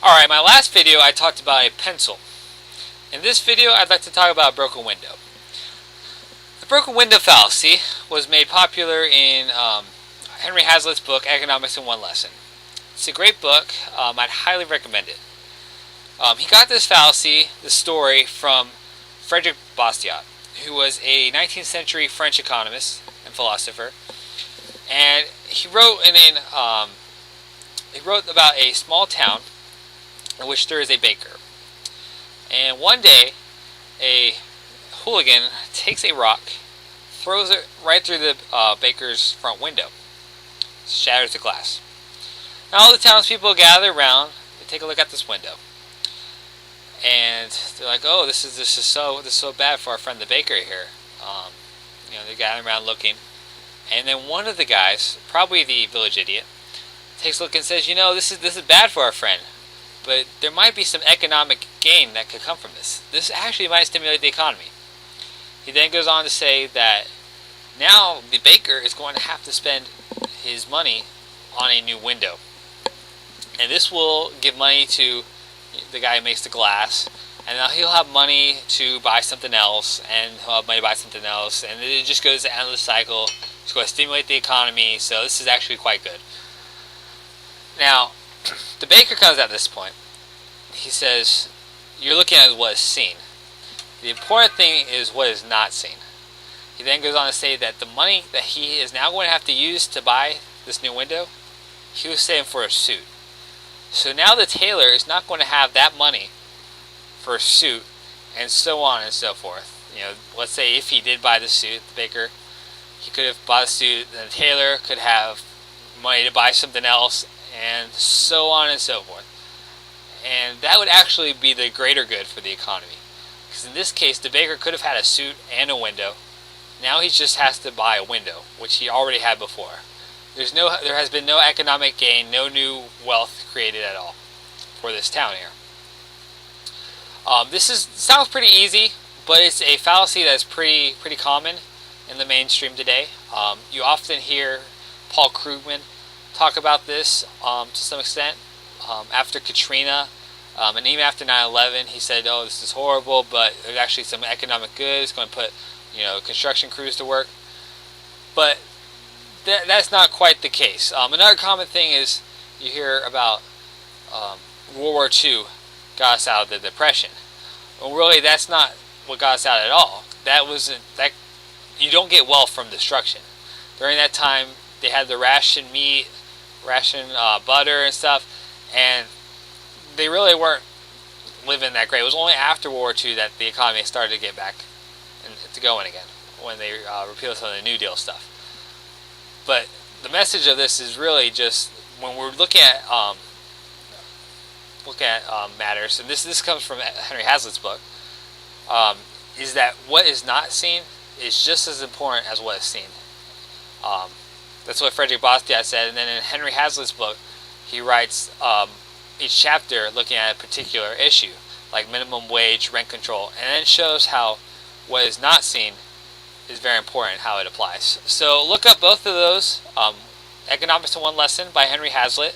Alright, my last video I talked about a pencil. In this video I'd like to talk about a broken window. The broken window fallacy was made popular in Henry Hazlit's book, Economics in One Lesson. It's a great book. I'd highly recommend it. He got this fallacy, this story, from Frederic Bastiat, who was a 19th century French economist and philosopher. And he wrote about a small town in which there is a baker. And one day, a hooligan takes a rock, throws it right through the baker's front window, shatters the glass. Now all the townspeople gather around, they take a look at this window, and they're like, "Oh, this is so bad for our friend the baker here." They're gathering around looking, and then one of the guys, probably the village idiot, takes a look and says, this is bad for our friend, but there might be some economic gain that could come from this. This actually might stimulate the economy. He then goes on to say that now the baker is going to have to spend his money on a new window, and this will give money to the guy who makes the glass, and now he'll have money to buy something else, and he'll have money to buy something else, and it just goes to the end of the cycle. It's going to stimulate the economy, so this is actually quite good. Now, the baker comes at this point. He says, you're looking at what is seen. The important thing is what is not seen. He then goes on to say that the money that he is now going to have to use to buy this new window, he was saving for a suit. So now the tailor is not going to have that money for a suit, and so on and so forth. Let's say if he did buy the suit, the baker, he could have bought a suit, then the tailor could have money to buy something else, and so on and so forth. And that would actually be the greater good for the economy. Because in this case, the baker could have had a suit and a window. Now he just has to buy a window, which he already had before. There has been no economic gain, no new wealth created at all for this town here. Sounds pretty easy, but it's a fallacy that's pretty common in the mainstream today. You often hear Paul Krugman talk about this to some extent. After Katrina, and even after 9/11, he said, "Oh, this is horrible, but there's actually some economic good. It's going to put, construction crews to work." But that's not quite the case. Another common thing is you hear about World War II got us out of the Depression. Well, really, that's not what got us out at all. You don't get wealth from destruction. During that time, they had the ration meat, ration butter and stuff, and they really weren't living that great. It was only after World War II that the economy started to get back and to going again, when they repealed some of the New Deal stuff. But the message of this is really just when we're looking at matters, and this comes from Henry Hazlit's book, is that what is not seen is just as important as what is seen. That's what Frederic Bastiat said. And then in Henry Hazlit's book, he writes each chapter looking at a particular issue, like minimum wage, rent control, and then shows how what is not seen is very important, how it applies. So look up both of those, Economics in One Lesson by Henry Hazlit,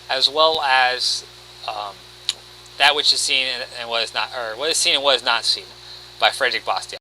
as well as That Which Is Seen and What Is Not, or What Is Seen and What Is Not Seen by Frederic Bastiat.